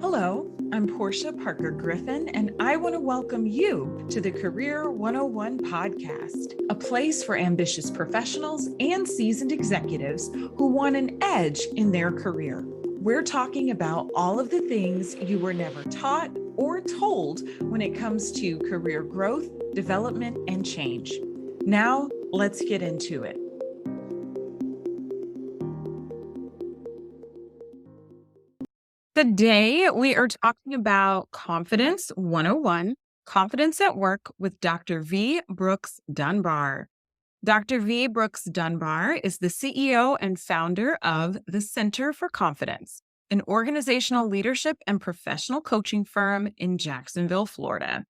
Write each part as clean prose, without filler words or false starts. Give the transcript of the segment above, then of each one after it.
Hello, I'm Porschia Parker Griffin, and I want to welcome you to the Career 101 podcast, a place for ambitious professionals and seasoned executives who want an edge in their career. We're talking about all of the things you were never taught or told when it comes to career growth, development, and change. Now, let's get into it. Today, we are talking about Confidence 101, Confidence at Work with Dr. V. Brooks Dunbar. Dr. V. Brooks Dunbar is the CEO and founder of the Center for Confidence, an organizational leadership and professional coaching firm in Jacksonville, Florida.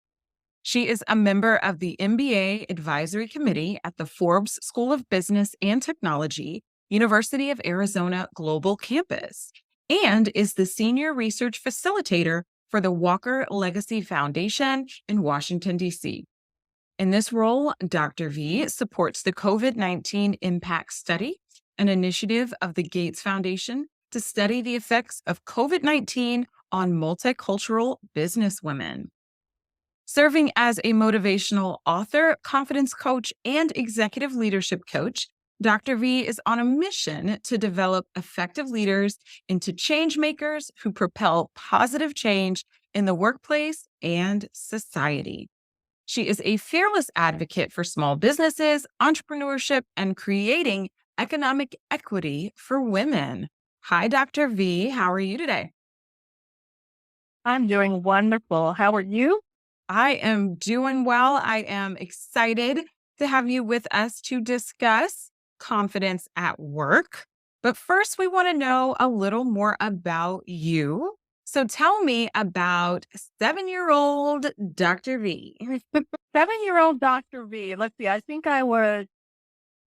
She is a member of the MBA Advisory Committee at the Forbes School of Business and Technology, University of Arizona Global Campus, and is the Senior Research Facilitator for the Walker Legacy Foundation in Washington, D.C. In this role, Dr. V supports the COVID-19 Impact Study, an initiative of the Gates Foundation to study the effects of COVID-19 on multicultural businesswomen. Serving as a motivational author, confidence coach, and executive leadership coach, Dr. V is on a mission to develop effective leaders into change makers who propel positive change in the workplace and society. She is a fearless advocate for small businesses, entrepreneurship, and creating economic equity for women. Hi, Dr. V. How are you today? I'm doing wonderful. How are you? I am doing well. I am excited to have you with us to discuss confidence at work. But first, we want to know a little more about you. So tell me about 7-year-old Dr. V. 7-year-old Dr. V. Let's see. I think I was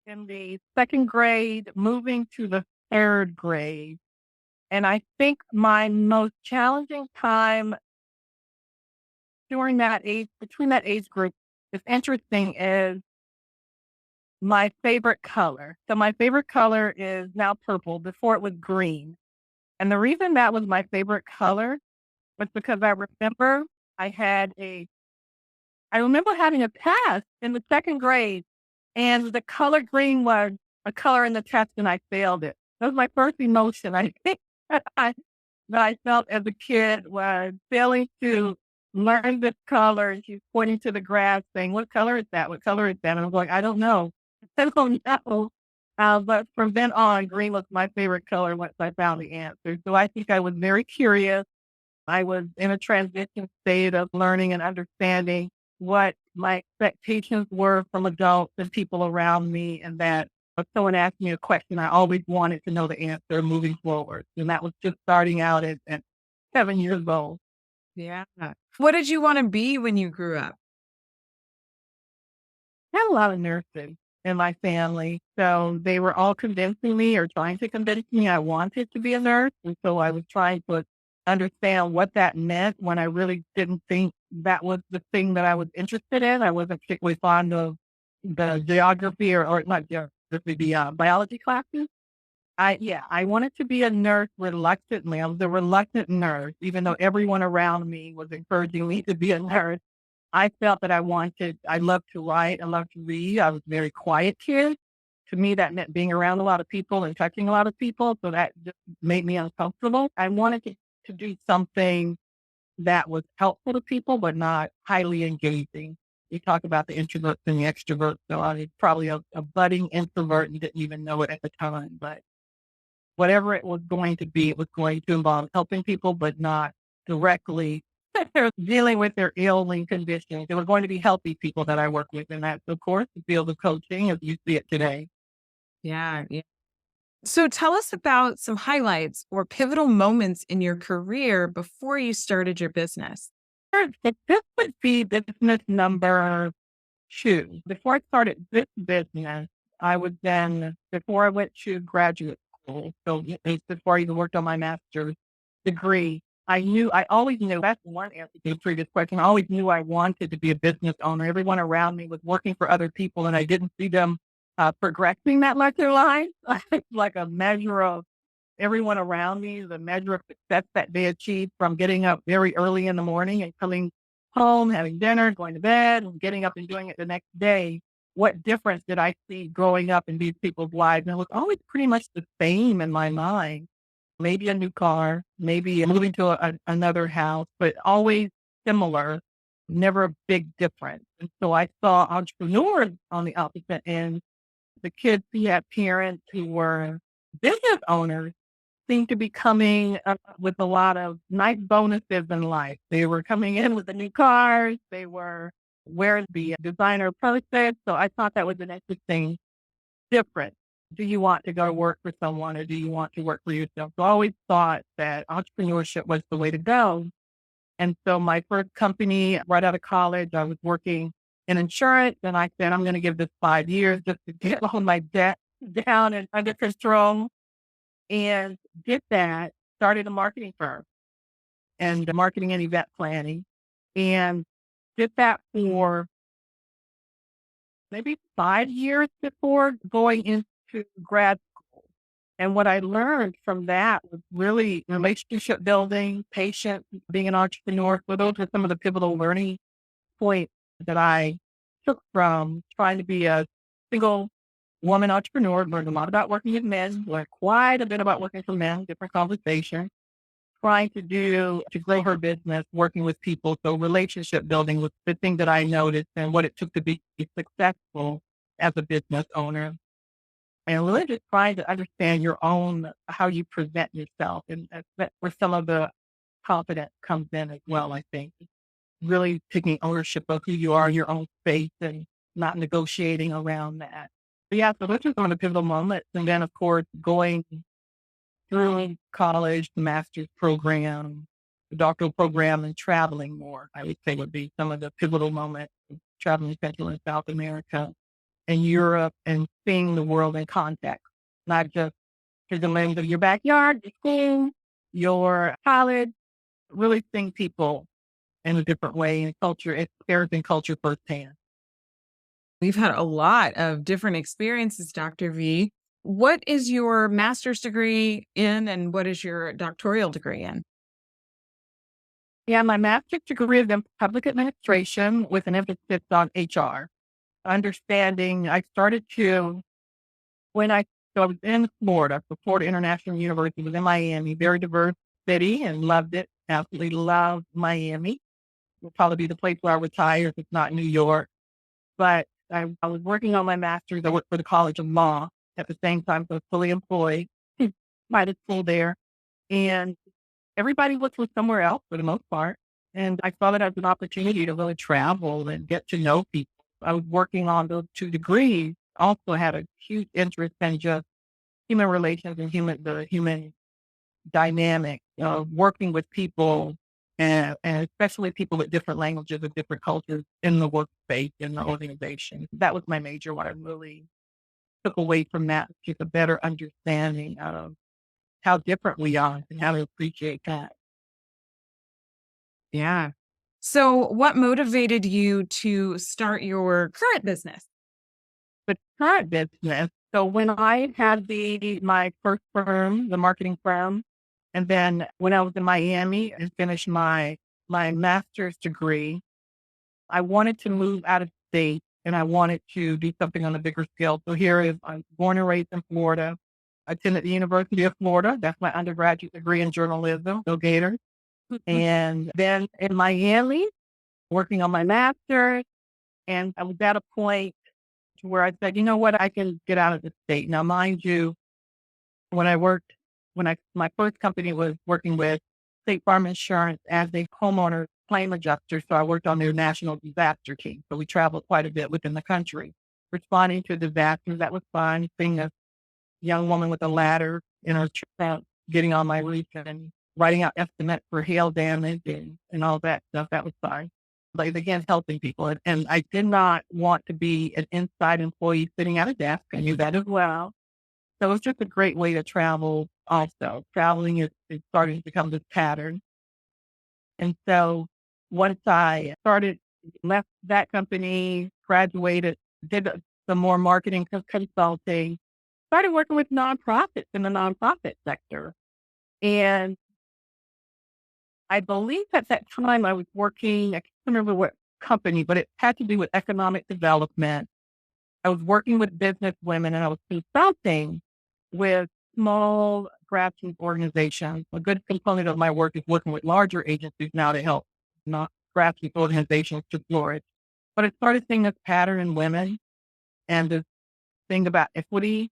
in the second grade, moving to the third grade. And I think my most challenging time during that age, between that age group, is interesting, is my favorite color. So my favorite color is now purple. Before it was green. And the reason that was my favorite color was because I remember having a test in the second grade, and the color green was a color in the test, and I failed it. That was my first emotion, I think, that I felt as a kid, was failing to learn this color. And she's pointing to the grass saying, "What color is that? What color is that?" And I was like, "I don't know." I don't know. But from then on, green was my favorite color once I found the answer. So I think I was very curious. I was in a transition state of learning and understanding what my expectations were from adults and people around me, and that if someone asked me a question, I always wanted to know the answer moving forward. And that was just starting out at 7 years old. Yeah. What did you want to be when you grew up? I had a lot of nurses in my family, so they were all convincing me, or trying to convince me, I wanted to be a nurse. And so I was trying to understand what that meant, when I really didn't think that was the thing that I was interested in. I wasn't particularly fond of the geography, or not geography, the biology classes. I wanted to be a nurse reluctantly. I was a reluctant nurse, even though everyone around me was encouraging me to be a nurse. I felt that I loved to write, I loved to read. I was a very quiet kid. To me, that meant being around a lot of people and touching a lot of people. So that just made me uncomfortable. I wanted to do something that was helpful to people, but not highly engaging. You talk about the introverts and the extroverts. So I was probably a budding introvert and didn't even know it at the time. But whatever it was going to be, it was going to involve helping people, but not directly dealing with their ailing conditions. It was going to be healthy people that I work with. And that's, of course, the field of coaching as you see it today. Yeah. So tell us about some highlights or pivotal moments in your career before you started your business. Sure. So this would be business number 2. Before I started this business, before I went to graduate school, so it's before I even worked on my master's degree, I always knew, that's one answer to the previous question. I always knew I wanted to be a business owner. Everyone around me was working for other people, and I didn't see them progressing that much in life. It's like a measure of everyone around me, the measure of success that they achieved from getting up very early in the morning and coming home, having dinner, going to bed, and getting up and doing it the next day. What difference did I see growing up in these people's lives? And it was always pretty much the same in my mind. Maybe a new car, maybe moving to another house, but always similar, never a big difference. And so I saw entrepreneurs on the opposite end. The kids who had parents who were business owners seemed to be coming with a lot of nice bonuses in life. They were coming in with the new cars. They were wearing the designer purses. So I thought that was an interesting difference. Do you want to go to work for someone or do you want to work for yourself? So I always thought that entrepreneurship was the way to go. And so my first company right out of college, I was working in insurance and I said, I'm going to give this 5 years just to get all my debt down and under control and did that, started a marketing firm and marketing and event planning and did that for maybe 5 years before going into grad school. And what I learned from that was really relationship building, patience, being an entrepreneur. So those were some of the pivotal learning points that I took from trying to be a single woman entrepreneur. Learned a lot about working with men, learned quite a bit about working for men, different conversations, trying to grow her business, working with people. So relationship building was the thing that I noticed and what it took to be successful as a business owner. And really just trying to understand your own, how you present yourself. And that's where some of the confidence comes in as well, I think. Really taking ownership of who you are in your own space and not negotiating around that. But yeah, so those are some of the pivotal moments. And then, of course, going through college, the master's program, the doctoral program, and traveling more, I would say would be some of the pivotal moments. Traveling Central and South America and Europe and seeing the world in context, not just through the lens of your backyard, your school, your college, really seeing people in a different way and culture, experiencing culture firsthand. We've had a lot of different experiences, Dr. V. What is your master's degree in, and what is your doctoral degree in? Yeah, my master's degree is in public administration with an emphasis on HR. Understanding, I started to, when I was in Florida, so Florida International University was in Miami, very diverse city and loved it. Absolutely loved Miami. Will probably be the place where I retire if it's not New York. But I was working on my master's. I worked for the College of Law at the same time, so I was fully employed. Might have school there. And everybody was from somewhere else for the most part. And I saw that as an opportunity to really travel and get to know people. I was working on those two degrees, also had a huge interest in just human relations and the human dynamic, working with people and especially people with different languages and different cultures in the workspace, in the organization. That was my major. What I really took away from that, just a better understanding of how different we are and how to appreciate that. Yeah. So, what motivated you to start your current business? But current business, so when I had my first firm, the marketing firm, and then when I was in Miami and finished my master's degree, I wanted to move out of state and I wanted to do something on a bigger scale. So here is I'm born and raised in Florida. I attended the University of Florida. That's my undergraduate degree in journalism, go Gators. And then in Miami, working on my master's, and I was at a point to where I said, you know what, I can get out of the state. Now, mind you, when I worked, my first company was working with State Farm Insurance as a homeowner claim adjuster. So I worked on their national disaster team. So we traveled quite a bit within the country, responding to disasters. That was fun. Being a young woman with a ladder in her truck, getting on my roof and writing out estimates for hail damage and all that stuff. That was fun. Like again, helping people. And I did not want to be an inside employee sitting at a desk. I knew that as well. So it's just a great way to travel also. Traveling is starting to become this pattern. And so once I left that company, graduated, did some more marketing consulting, started working with nonprofits in the nonprofit sector. And I believe at that time I was working, I can't remember what company, but it had to do with economic development. I was working with business women and I was consulting with small grassroots organizations. A good component of my work is working with larger agencies now to help not grassroots organizations to flourish. But I started seeing this pattern in women and this thing about equity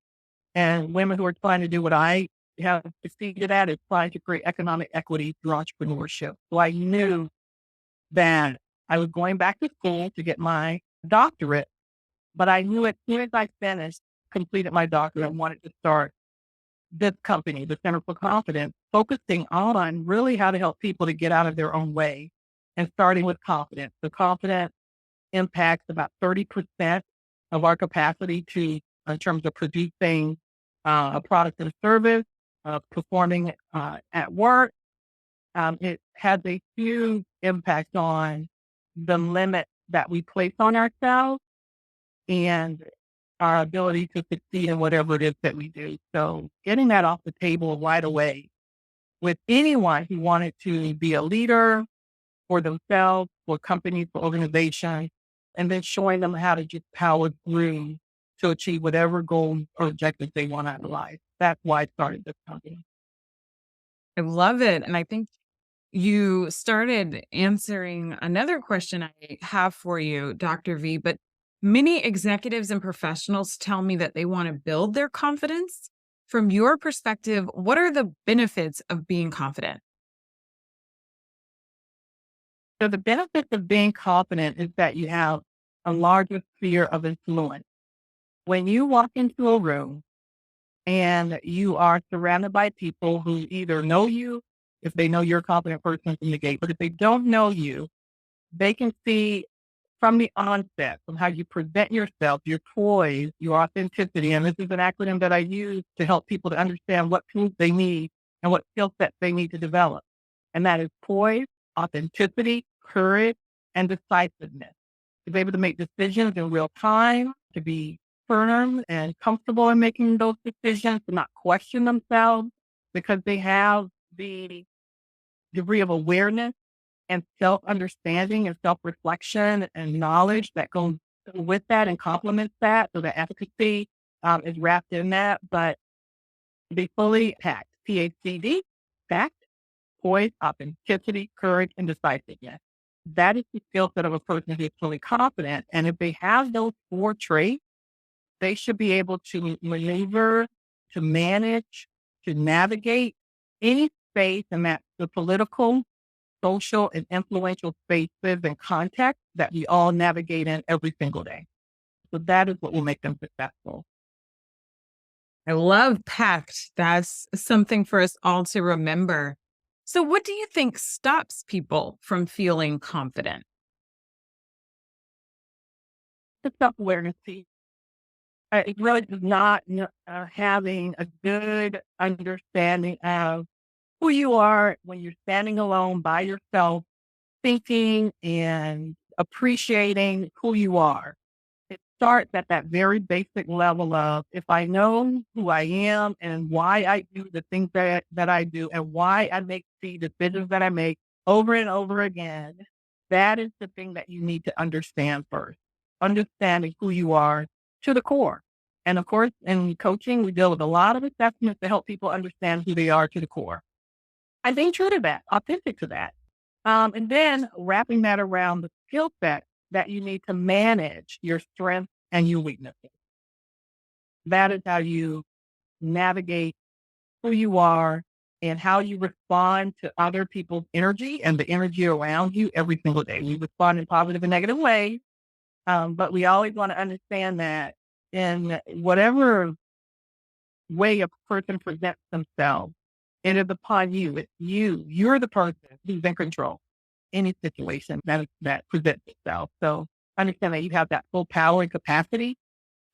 and women who are trying to do what I have succeeded at is trying to create economic equity through entrepreneurship. So I knew that I was going back to school to get my doctorate, but I knew as soon as I finished, completed my doctorate, I wanted to start this company, the Center for Confidence, focusing on really how to help people to get out of their own way and starting with confidence. The confidence impacts about 30% of our capacity to, in terms of producing a product and service, performing at work. It has a huge impact on the limit that we place on ourselves and our ability to succeed in whatever it is that we do. So getting that off the table right away with anyone who wanted to be a leader for themselves, for companies, for organizations, and then showing them how to just power through to achieve whatever goals or objectives they want out of life. That's why I started this company. I love it. And I think you started answering another question I have for you, Dr. V. But many executives and professionals tell me that they want to build their confidence. From your perspective, what are the benefits of being confident? So the benefits of being confident is that you have a larger sphere of influence. When you walk into a room and you are surrounded by people who either know you, if they know you're a confident person from the gate, but if they don't know you, they can see from the onset, from how you present yourself, your poise, your authenticity. And this is an acronym that I use to help people to understand what tools they need and what skill sets they need to develop. And that is poise, authenticity, courage, and decisiveness. To be able to make decisions in real time, to be firm and comfortable in making those decisions, to not question themselves because they have the degree of awareness and self-understanding and self-reflection and knowledge that goes with that and complements that. So the efficacy is wrapped in that, but be fully packed. PACD, packed, poise, authenticity, courage, and decisiveness. That is the skill set of a person who is fully confident. And if they have those four traits, they should be able to maneuver, to manage, to navigate any space, and that's the political, social, and influential spaces and contexts that we all navigate in every single day. So that is what will make them successful. I love pact. That's something for us all to remember. So, what do you think stops people from feeling confident? The self-awareness piece. It really is not having a good understanding of who you are when you're standing alone by yourself, thinking and appreciating who you are. It starts at that very basic level of if I know who I am and why I do the things that I do and why I make the decisions that I make over and over again, that is the thing that you need to understand first. Understanding who you are to the core. And of course, in coaching, we deal with a lot of assessments to help people understand who they are to the core. And being true to that, authentic to that. And then wrapping that around the skill set that you need to manage your strengths and your weaknesses. That is how you navigate who you are and how you respond to other people's energy and the energy around you every single day. We respond in positive and negative ways, but we always want to understand that in whatever way a person presents themselves, it is upon you. It's you. You're the person who's in control any situation that presents itself. So understand that you have that full power and capacity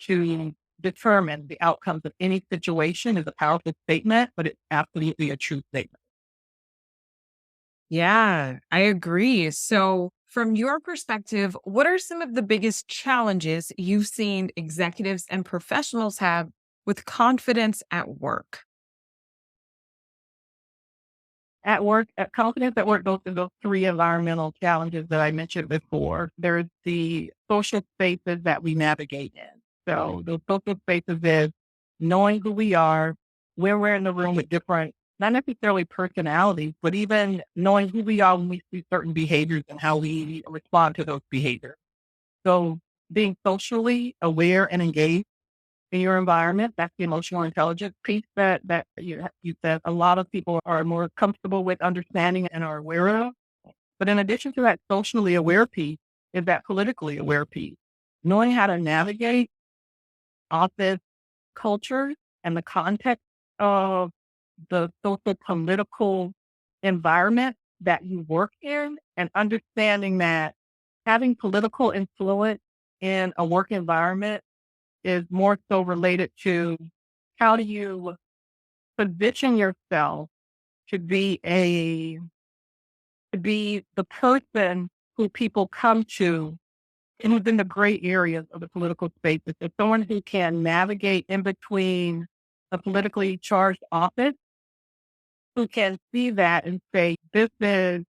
to determine the outcomes of any situation is a powerful statement, but it's absolutely a true statement. Yeah, I agree. So, from your perspective, what are some of the biggest challenges you've seen executives and professionals have with confidence at work? At work, confidence at work goes to those three environmental challenges that I mentioned before. There's the social spaces that we navigate in. So those social spaces is knowing who we are, when we're in the room with different, not necessarily personalities, but even knowing who we are when we see certain behaviors and how we respond to those behaviors. So being socially aware and engaged in your environment. That's the emotional intelligence piece that you said a lot of people are more comfortable with understanding and are aware of. But in addition to that socially aware piece is that politically aware piece. Knowing how to navigate office culture and the context of the social political environment that you work in and understanding that having political influence in a work environment is more so related to how do you position yourself to be the person who people come to and within the gray areas of the political spaces. If someone who can navigate in between a politically charged office, who can see that and say, this is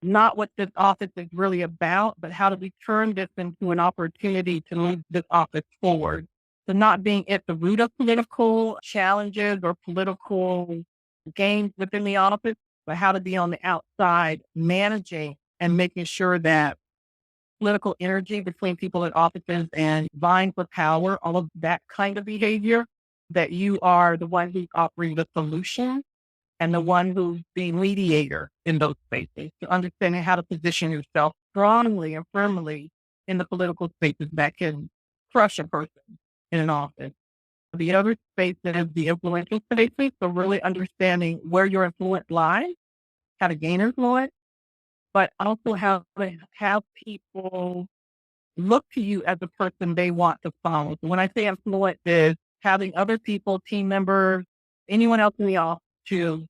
not what this office is really about, but how do we turn this into an opportunity to move this office forward? So not being at the root of political challenges or political gains within the office, but how to be on the outside managing and making sure that political energy between people in offices and vying for power, all of that kind of behavior, that you are the one who's offering the solution and the one who's the mediator in those spaces, to understanding how to position yourself strongly and firmly in the political spaces that can crush a person in an office. The other space that is the influential spaces, so really understanding where your influence lies, how to gain influence, but also how to have people look to you as the person they want to follow. So when I say influence is having other people, team members, anyone else in the office to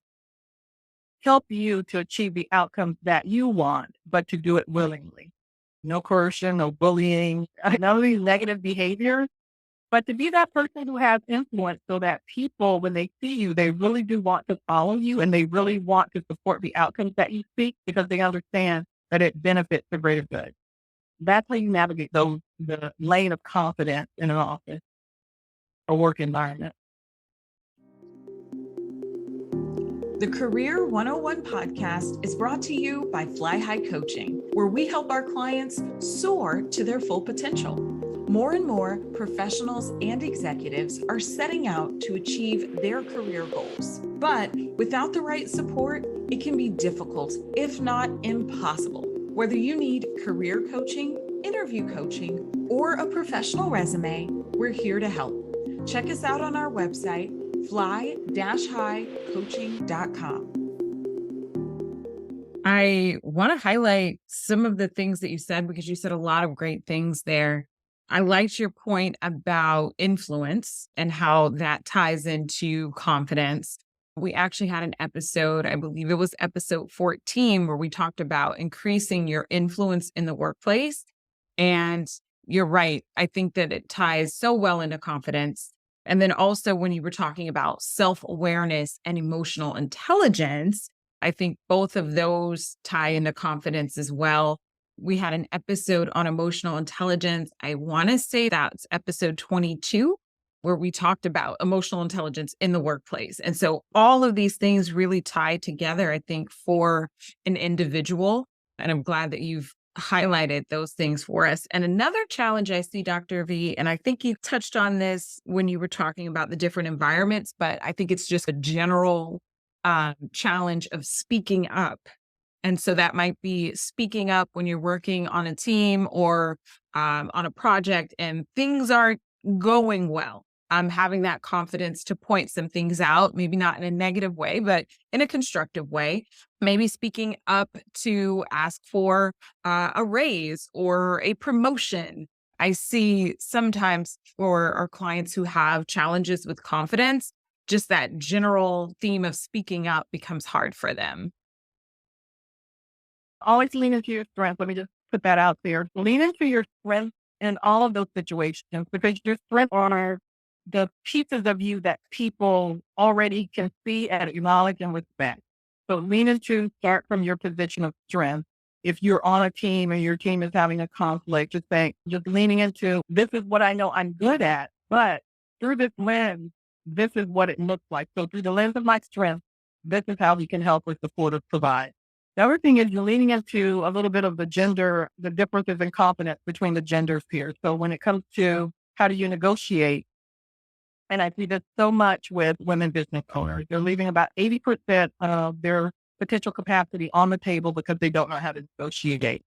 help you to achieve the outcomes that you want, but to do it willingly. No coercion, no bullying, none of these negative behaviors, but to be that person who has influence so that people, when they see you, they really do want to follow you and they really want to support the outcomes that you seek because they understand that it benefits the greater good. That's how you navigate the lane of confidence in an office or work environment. The Career 101 podcast is brought to you by Fly High Coaching, where we help our clients soar to their full potential. More and more professionals and executives are setting out to achieve their career goals. But without the right support, it can be difficult, if not impossible. Whether you need career coaching, interview coaching, or a professional resume, we're here to help. Check us out on our website, fly-highcoaching.com. I want to highlight some of the things that you said because you said a lot of great things there. I liked your point about influence and how that ties into confidence. We actually had an episode, I believe it was episode 14, where we talked about increasing your influence in the workplace. And you're right. I think that it ties so well into confidence. And then also when you were talking about self-awareness and emotional intelligence, I think both of those tie into confidence as well. We had an episode on emotional intelligence. I want to say that's episode 22, where we talked about emotional intelligence in the workplace. And so all of these things really tie together, I think, for an individual. And I'm glad that you've highlighted those things for us. And another challenge I see, Dr. V, and I think you touched on this when you were talking about the different environments, but I think it's just a general challenge of speaking up. And so that might be speaking up when you're working on a team or on a project and things aren't going well. Having that confidence to point some things out, maybe not in a negative way, but in a constructive way. Maybe speaking up to ask for a raise or a promotion. I see sometimes for our clients who have challenges with confidence, just that general theme of speaking up becomes hard for them. Always lean into your strength. Let me just put that out there. Lean into your strength in all of those situations because your strengths are the pieces of you that people already can see and acknowledge and respect. So lean into, start from your position of strength. If you're on a team and your team is having a conflict, just leaning into, this is what I know I'm good at, but through this lens, this is what it looks like. So through the lens of my strength, this is how we can help or support or provide. The other thing is you're leaning into a little bit of the differences in confidence between the genders here. So when it comes to how do you negotiate, and I see this so much with women business owners, they're leaving about 80% of their potential capacity on the table because they don't know how to negotiate.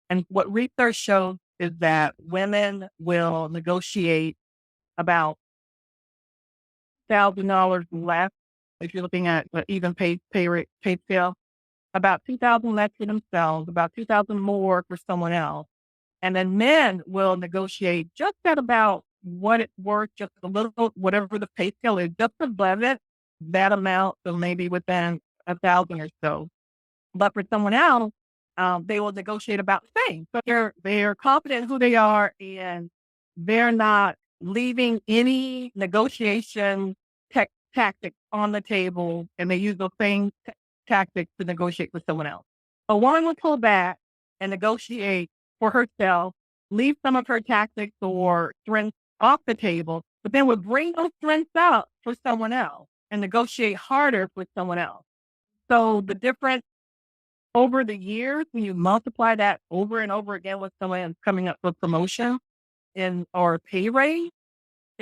And what research shows is that women will negotiate about $1,000 less if you're looking at even pay scale, about 2,000 less for themselves, about 2,000 more for someone else. And then men will negotiate just at about what it's worth, just a little, whatever the pay scale is, just above it, that amount. So maybe within 1,000 or so. But for someone else, they will negotiate about the same. So they're confident in who they are, and they're not leaving any negotiation tactics on the table, and they use those same tactics to negotiate with someone else. A woman will pull back and negotiate for herself, leave some of her tactics or strengths off the table, but then would bring those strengths out for someone else and negotiate harder with someone else. So the difference over the years, when you multiply that over and over again with someone coming up for promotion or pay raise,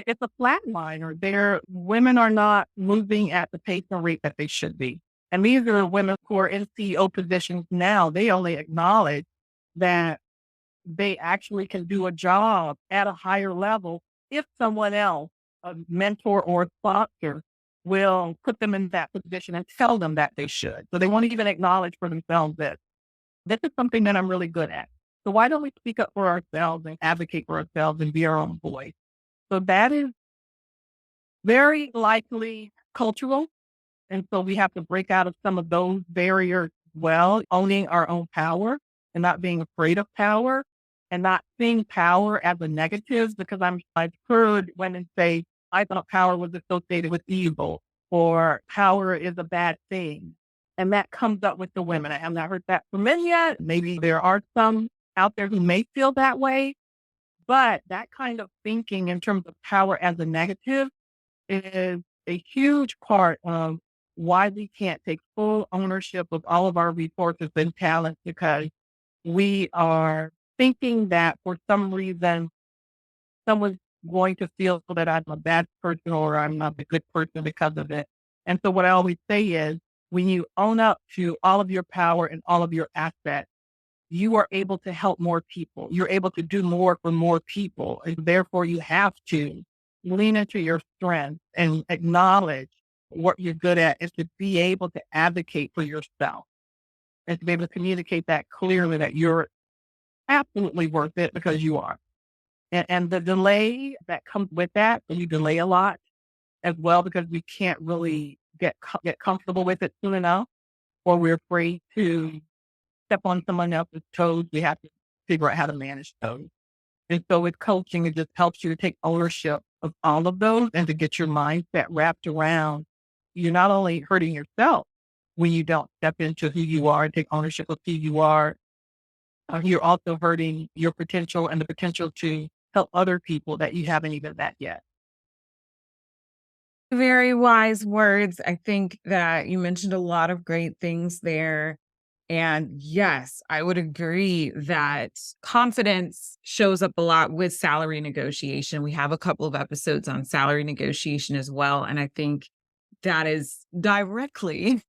it's a flat line, or women are not moving at the pace and rate that they should be. And these are women who are in CEO positions now. They only acknowledge that they actually can do a job at a higher level if someone else, a mentor or a sponsor, will put them in that position and tell them that they should. So they won't even acknowledge for themselves that this is something that I'm really good at. So why don't we speak up for ourselves and advocate for ourselves and be our own voice? So that is very likely cultural. And so we have to break out of some of those barriers well, owning our own power and not being afraid of power and not seeing power as a negative, because I've heard women say, I thought power was associated with evil or power is a bad thing. And that comes up with the women. I have not heard that from men yet. Maybe there are some out there who may feel that way, but that kind of thinking in terms of power as a negative is a huge part of why we can't take full ownership of all of our resources and talents, because we are thinking that for some reason someone's going to feel that I'm a bad person or I'm not a good person because of it. And so what I always say is, when you own up to all of your power and all of your assets, you are able to help more people. You're able to do more for more people. And therefore you have to lean into your strength and acknowledge what you're good at, is to be able to advocate for yourself and to be able to communicate that clearly, that you're absolutely worth it, because you are. And the delay that comes with that, and you delay a lot as well, because we can't really get comfortable with it soon enough, or we're afraid to step on someone else's toes. We have to figure out how to manage those. And so with coaching, it just helps you to take ownership of all of those and to get your mindset wrapped around. You're not only hurting yourself when you don't step into who you are and take ownership of who you are, you're also hurting your potential and the potential to help other people that you haven't even met yet. Very wise words. I think that you mentioned a lot of great things there. And yes, I would agree that confidence shows up a lot with salary negotiation. We have a couple of episodes on salary negotiation as well. And I think that is directly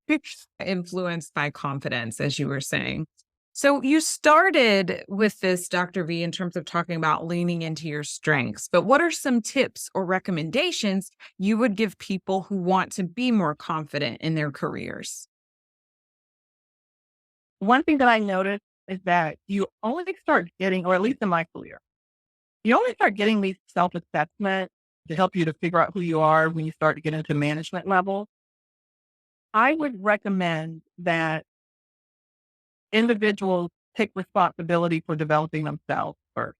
influenced by confidence, as you were saying. So you started with this, Dr. V, in terms of talking about leaning into your strengths, but what are some tips or recommendations you would give people who want to be more confident in their careers? One thing that I noticed is that you only start getting, or at least in my career, you only start getting these self-assessments to help you to figure out who you are when you start to get into management level. I would recommend that individuals take responsibility for developing themselves first,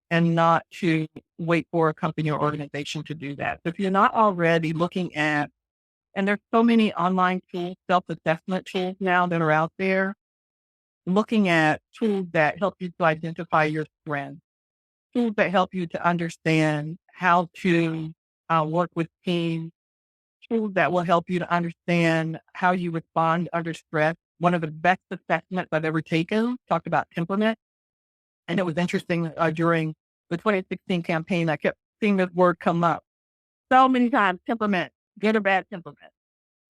and not to wait for a company or organization to do that. So if you're not already looking at And there's so many online tools, self-assessment tools now that are out there, looking at tools that help you to identify your strengths, tools that help you to understand how to work with teams, tools that will help you to understand how you respond under stress. One of the best assessments I've ever taken talked about temperament. And it was interesting during the 2016 campaign, I kept seeing this word come up so many times, temperament, good or bad temperament.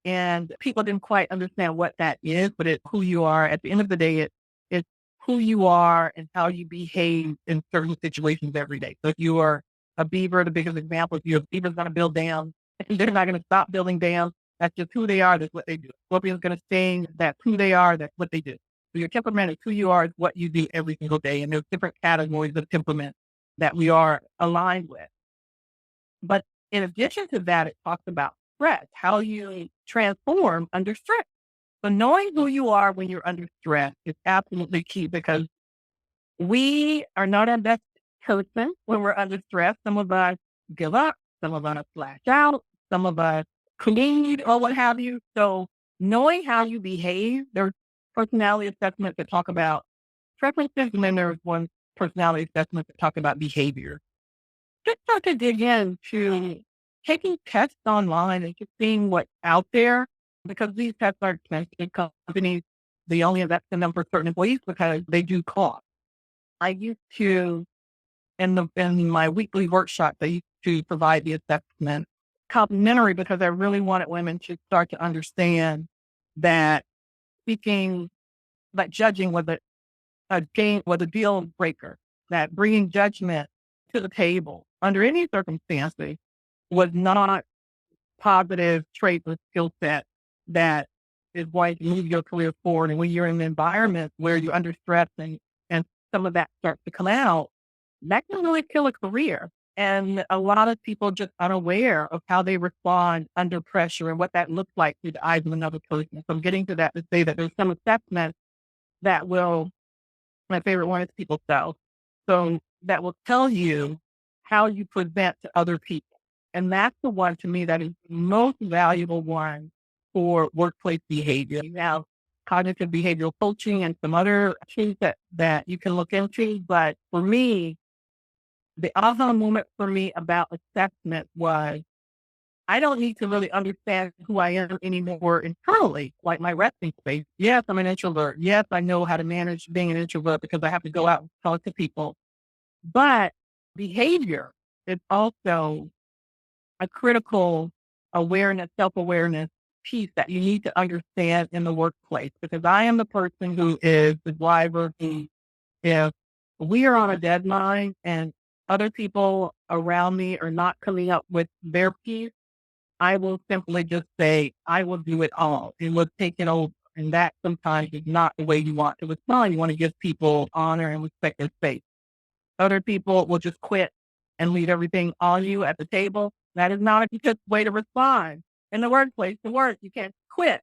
And people didn't quite understand what that is, but it's who you are. At the end of the day, it's who you are and how you behave in certain situations every day. So if you are a beaver, the biggest example, if you're a beaver's going to build dams, they're not going to stop building dams. That's just who they are. That's what they do. Scorpion's going to sting. That's who they are. That's what they do. So your temperament is who you are, is what you do every single day. And there's different categories of temperament that we are aligned with. But in addition to that, it talks about stress, how you transform under stress. So knowing who you are when you're under stress is absolutely key because we are not our best person when we're under stress. Some of us give up, some of us flash out, some of us clean or what have you. So knowing how you behave, there's personality assessments that talk about preferences, and then there's one personality assessment that talk about behavior. Just start to dig into taking tests online and just seeing what's out there because these tests are expensive. Companies, they only invest in them for certain employees because they do cost. I used to, in my weekly workshop, I used to provide the assessment complimentary because I really wanted women to start to understand that speaking, that judging was a game, was a deal breaker, that bringing judgment to the table under any circumstances was not positive trait or skill set that is going to move your career forward. And when you're in an environment where you're under stress and some of that starts to come out, that can really kill a career. And a lot of people just unaware of how they respond under pressure and what that looks like through the eyes of another person. So I'm getting to that to say that there's some assessments that will, my favorite one is people self. So that will tell you how you present to other people. And that's the one to me that is the most valuable one for workplace behavior. You have cognitive behavioral coaching and some other things that you can look into. But for me, the aha moment for me about assessment was I don't need to really understand who I am anymore internally, like my resting space. Yes, I'm an introvert. Yes, I know how to manage being an introvert because I have to go out and talk to people. But behavior is also a critical awareness, self-awareness piece that you need to understand in the workplace because I am the person who is the driver who, if we are on a deadline and other people around me are not coming up with their piece, I will simply just say, I will do it all. It will take it over. And that sometimes is not the way you want to respond. You want to give people honor and respect their space. Other people will just quit and leave everything on you at the table. That is not a good way to respond. In the workplace, to work, you can't quit.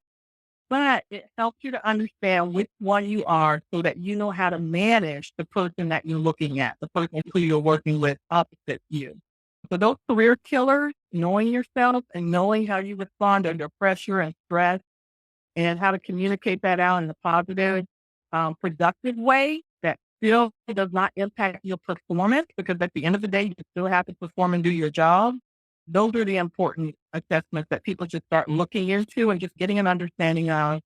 But it helps you to understand which one you are so that you know how to manage the person that you're looking at, the person who you're working with opposite you. So those career killers, knowing yourself and knowing how you respond under pressure and stress and how to communicate that out in a positive, productive way that still does not impact your performance because at the end of the day, you still have to perform and do your job. Those are the important assessments that people should start looking into and just getting an understanding of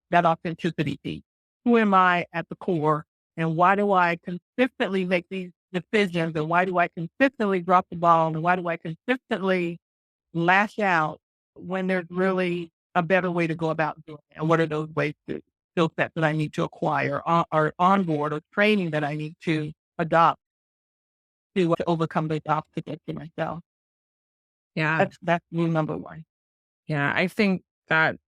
that authenticity piece. Who am I at the core? And why do I consistently make these decisions? And why do I consistently drop the ball? And why do I consistently lash out when there's really a better way to go about doing it? And what are those ways to skill sets that I need to acquire or onboard or training that I need to adopt to overcome those obstacles for myself? Yeah. That's rule number one. Yeah. I think that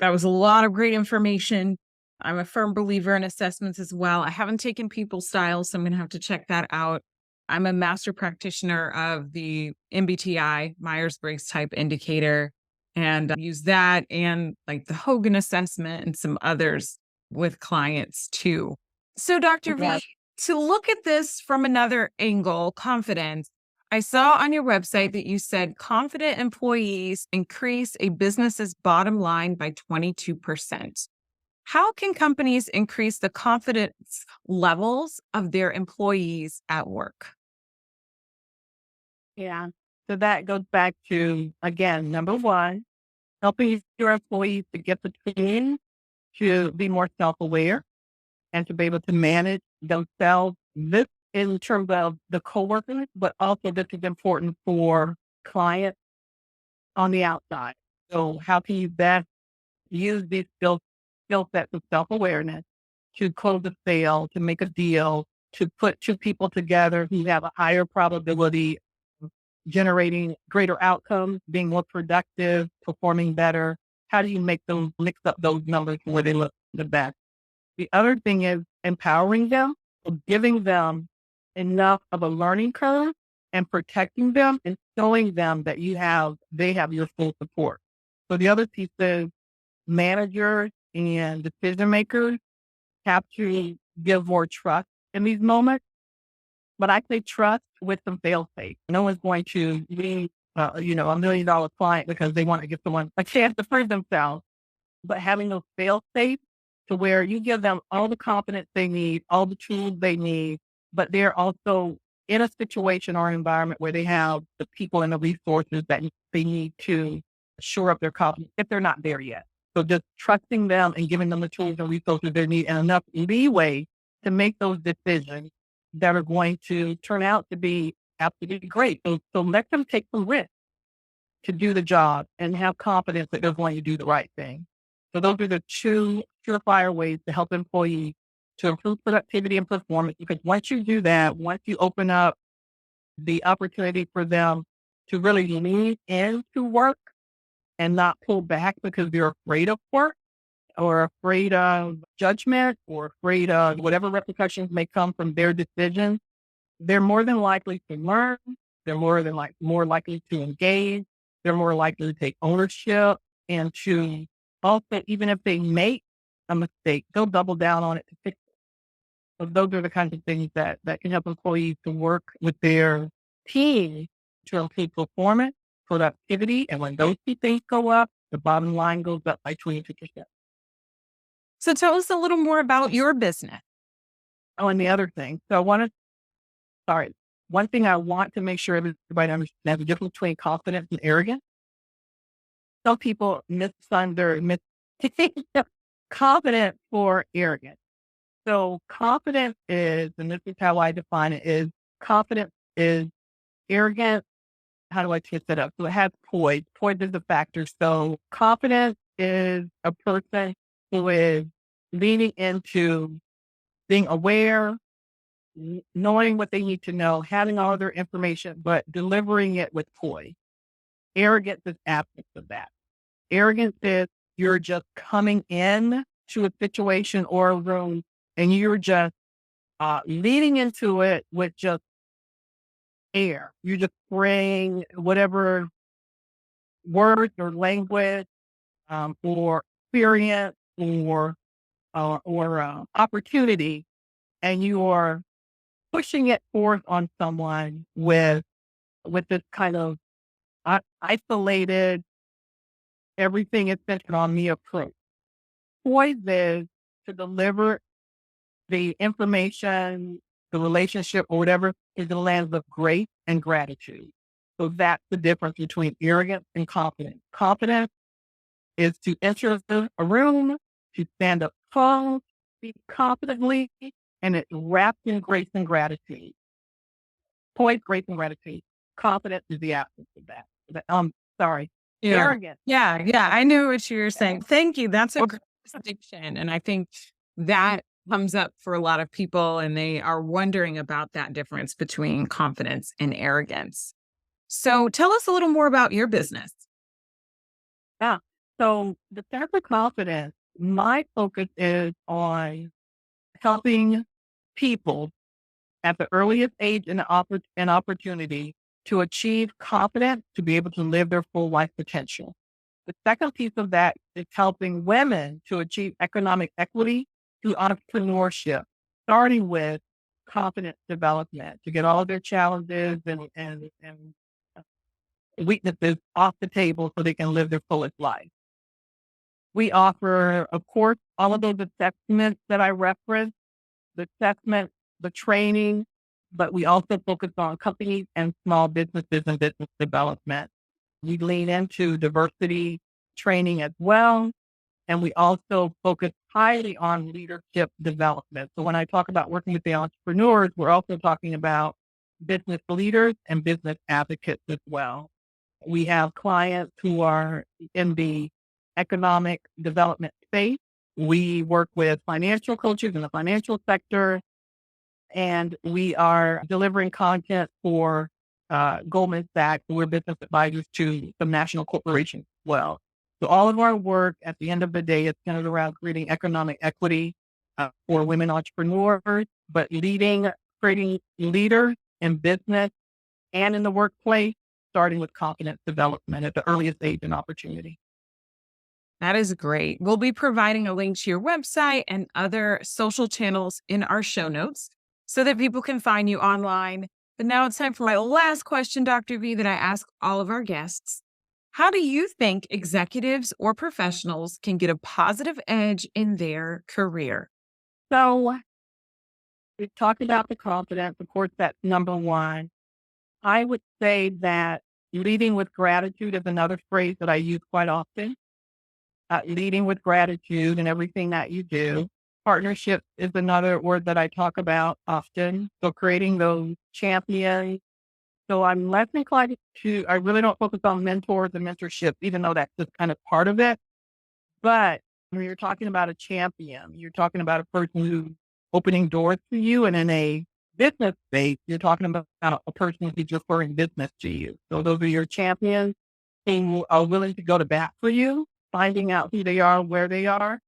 was a lot of great information. I'm a firm believer in assessments as well. I haven't taken people styles, so I'm going to have to check that out. I'm a master practitioner of the MBTI, Myers-Briggs type indicator, and use that and like the Hogan assessment and some others with clients too. So, Dr. V, Yes. to look at this from another angle, confidence, I saw on your website that you said confident employees increase a business's bottom line by 22%. How can companies increase the confidence levels of their employees at work? Yeah. So that goes back to, again, number one, helping your employees to get the training to be more self-aware and to be able to manage themselves. This in terms of the coworkers, but also this is important for clients on the outside. So how can you best use these skill sets of self-awareness to close a sale, to make a deal, to put two people together who have a higher probability of generating greater outcomes, being more productive, performing better? How do you make them mix up those numbers where they look the best? The other thing is empowering them, so giving them enough of a learning curve and protecting them and showing them that they have your full support. So the other piece is managers and decision makers have to give more trust in these moments. But I say trust with some fail safe. No one's going to leave, $1 million client because they want to give someone a chance to prove themselves. But having those fail safe to where you give them all the confidence they need, all the tools they need, but they're also in a situation or environment where they have the people and the resources that they need to shore up their confidence if they're not there yet. So just trusting them and giving them the tools and resources they need and enough leeway to make those decisions that are going to turn out to be absolutely great. So let them take some risk to do the job and have confidence that they're going to do the right thing. So those are the two surefire ways to help employees to improve productivity and performance. Because once you do that, once you open up the opportunity for them to really lean into work and not pull back because they're afraid of work or afraid of judgment or afraid of whatever repercussions may come from their decisions, they're more than likely to learn. They're more likely to engage. They're more likely to take ownership and to also, even if they make a mistake, they'll double down on it to fix it. So those are the kinds of things that can help employees to work with their team to improve performance, productivity. And when those two things go up, the bottom line goes up by 22%. So tell us a little more about your business. Oh, and the other thing. So sorry, one thing I want to make sure everybody understands the difference between confidence and arrogance. Some people misunderstand confidence for arrogance. So confidence is, and this is how I define it, is confidence is arrogance. How do I switch that up? So it has poise. Poise is a factor. So confidence is a person who is leaning into being aware, knowing what they need to know, having all their information, but delivering it with poise. Arrogance is absence of that. Arrogance is you're just coming in to a situation or a room and you're just leading into it with just air. You're just spraying whatever words or language or experience or opportunity, and you are pushing it forth on someone with this kind of isolated, everything is centered on me approach. Poise is to deliver the information, the relationship, or whatever is the lens of grace and gratitude. So that's the difference between arrogance and confidence. Confidence is to enter a room, to stand up tall, speak confidently, and it's wrapped in grace and gratitude. Poise, grace, and gratitude. Confidence is the absence of that. Sorry. Yeah. Arrogance. Yeah. I knew what you were saying. Thank you. That's a Okay. great distinction. And I think that comes up for a lot of people, and they are wondering about that difference between confidence and arrogance. So tell us a little more about your business. Yeah. So the Center for Confidence, my focus is on helping people at the earliest age and opportunity to achieve confidence to be able to live their full life potential. The second piece of that is helping women to achieve economic equity through entrepreneurship, starting with confidence development to get all of their challenges and weaknesses off the table so they can live their fullest life. We offer, of course, all of those assessments that I referenced, the assessment, the training, but we also focus on companies and small businesses and business development. We lean into diversity training as well. And we also focus highly on leadership development. So when I talk about working with the entrepreneurs, we're also talking about business leaders and business advocates as well. We have clients who are in the economic development space. We work with financial coaches in the financial sector, and we are delivering content for Goldman Sachs. We're business advisors to some national corporations as well. So all of our work at the end of the day is centered around creating economic equity for women entrepreneurs, but creating leaders in business and in the workplace, starting with confidence development at the earliest age and opportunity. That is great. We'll be providing a link to your website and other social channels in our show notes so that people can find you online. But now it's time for my last question, Dr. V, that I ask all of our guests. How do you think executives or professionals can get a positive edge in their career? So we talked about the confidence. Of course, that's number one. I would say that leading with gratitude is another phrase that I use quite often. Leading with gratitude in everything that you do. Partnership is another word that I talk about often. So creating those champions. So I'm less inclined I really don't focus on mentors and mentorship, even though that's just kind of part of it. But when you're talking about a champion, you're talking about a person who's opening doors for you. And in a business space, you're talking about a person who's referring business to you. So those are your champions who are willing to go to bat for you, finding out who they are, where they are,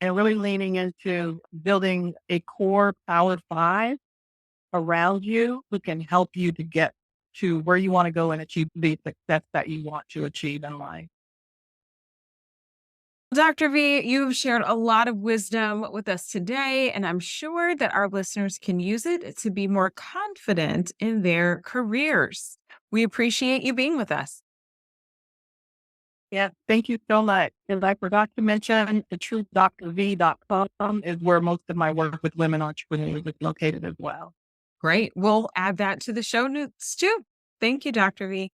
and really leaning into building a core power five around you who can help you to get to where you want to go and achieve the success that you want to achieve in life. Dr. V, you've shared a lot of wisdom with us today, and I'm sure that our listeners can use it to be more confident in their careers. We appreciate you being with us. Yeah, thank you so much. And I forgot to mention, thetruthdrav.com is where most of my work with women entrepreneurs is located as well. Great. We'll add that to the show notes too. Thank you, Dr. V.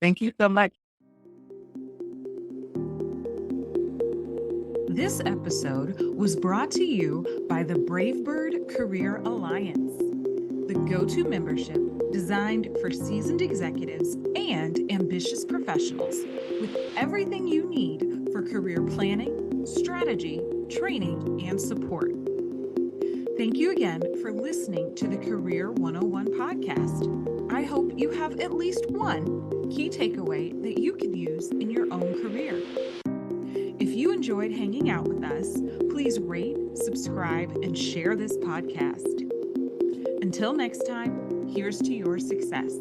Thank you so much. This episode was brought to you by the Bravebird Career Alliance, the go-to membership designed for seasoned executives and ambitious professionals with everything you need for career planning, strategy, training, and support. Thank you again for listening to the Career 101 podcast. I hope you have at least one key takeaway that you can use in your own career. If you enjoyed hanging out with us, please rate, subscribe, and share this podcast. Until next time, here's to your success.